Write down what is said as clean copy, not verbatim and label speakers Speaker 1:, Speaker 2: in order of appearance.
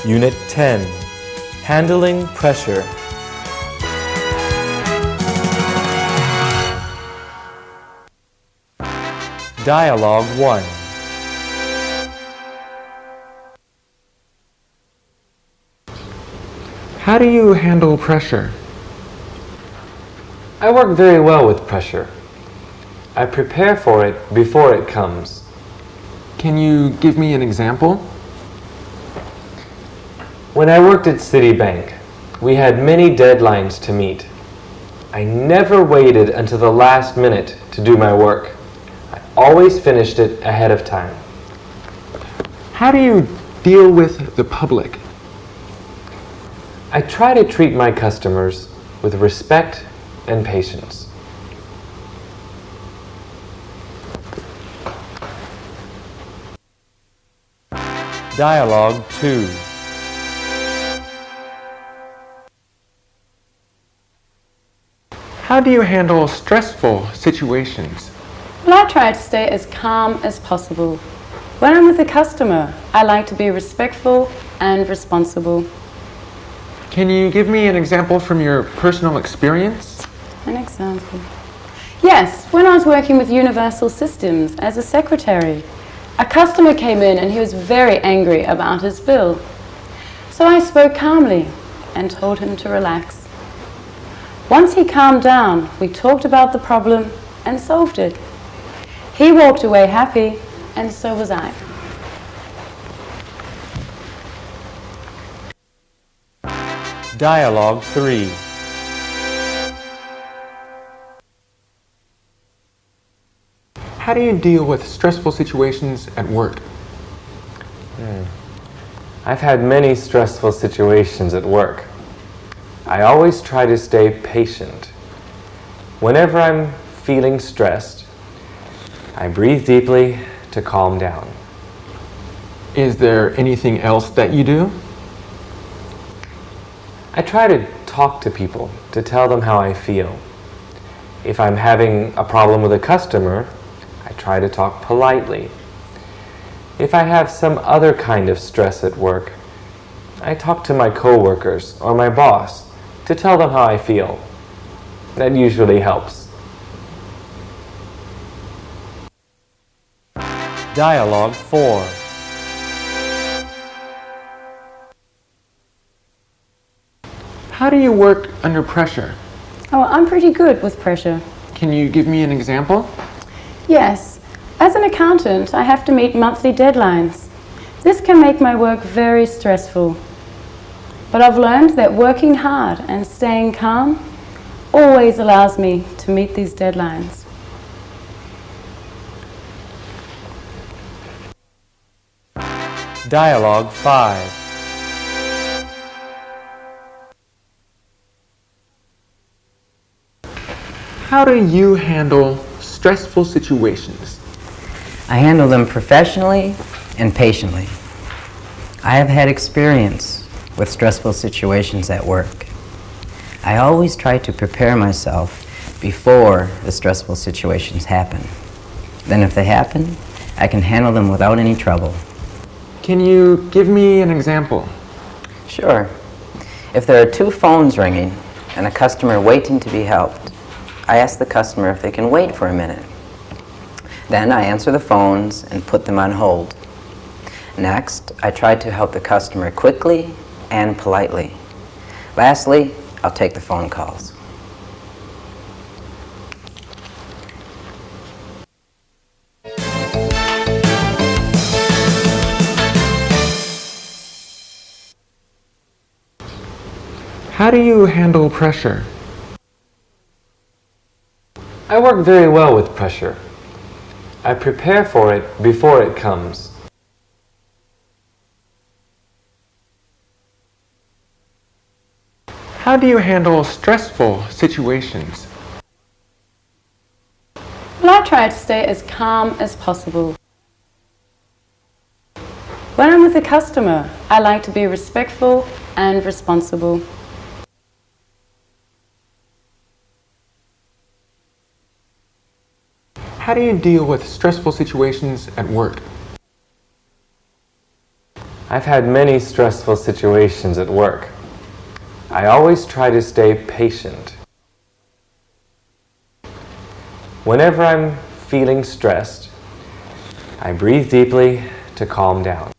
Speaker 1: Unit 10, Handling Pressure. Dialogue 1.
Speaker 2: How do you handle pressure?
Speaker 3: I work very well with pressure. I prepare for it before it comes.
Speaker 2: Can you give me an example?
Speaker 3: When I worked at Citibank, we had many deadlines to meet. I never waited until the last minute to do my work. I always finished it ahead of time.
Speaker 2: How do you deal with the public?
Speaker 3: I try to treat my customers with respect and patience.
Speaker 1: Dialogue 2.
Speaker 2: How do you handle stressful situations?
Speaker 4: Well, I try to stay as calm as possible. When I'm with a customer, I like to be respectful and responsible.
Speaker 2: Can you give me an example from your personal experience?
Speaker 4: An example? Yes, when I was working with Universal Systems as a secretary, a customer came in and he was very angry about his bill. So I spoke calmly and told him to relax. Once he calmed down, we talked about the problem and solved it. He walked away happy, and so was I.
Speaker 1: Dialogue 3.
Speaker 2: How do you deal with stressful situations at work?
Speaker 3: I've had many stressful situations at work. I always try to stay patient. Whenever I'm feeling stressed, I breathe deeply to calm down.
Speaker 2: Is there anything else that you do?
Speaker 3: I try to talk to people to tell them how I feel. If I'm having a problem with a customer, I try to talk politely. If I have some other kind of stress at work, I talk to my coworkers or my boss to tell them how I feel. That usually helps.
Speaker 1: Dialogue 4.
Speaker 2: How do you work under pressure?
Speaker 4: Oh, I'm pretty good with pressure.
Speaker 2: Can you give me an example?
Speaker 4: Yes, as an accountant, I have to meet monthly deadlines. This can make my work very stressful. But I've learned that working hard and staying calm always allows me to meet these deadlines.
Speaker 1: Dialogue 5.
Speaker 2: How do you handle stressful situations?
Speaker 5: I handle them professionally and patiently. I have had experience with stressful situations at work. I always try to prepare myself before the stressful situations happen. Then if they happen, I can handle them without any trouble.
Speaker 2: Can you give me an example?
Speaker 5: Sure. If there are two phones ringing and a customer waiting to be helped, I ask the customer if they can wait for a minute. Then I answer the phones and put them on hold. Next, I try to help the customer quickly and politely. Lastly, I'll take the phone calls.
Speaker 2: How do you handle pressure?
Speaker 3: I work very well with pressure. I prepare for it before it comes.
Speaker 2: How do you handle stressful situations?
Speaker 4: Well, I try to stay as calm as possible. When I'm with a customer, I like to be respectful and responsible.
Speaker 2: How do you deal with stressful situations at work?
Speaker 3: I've had many stressful situations at work. I always try to stay patient. Whenever I'm feeling stressed, I breathe deeply to calm down.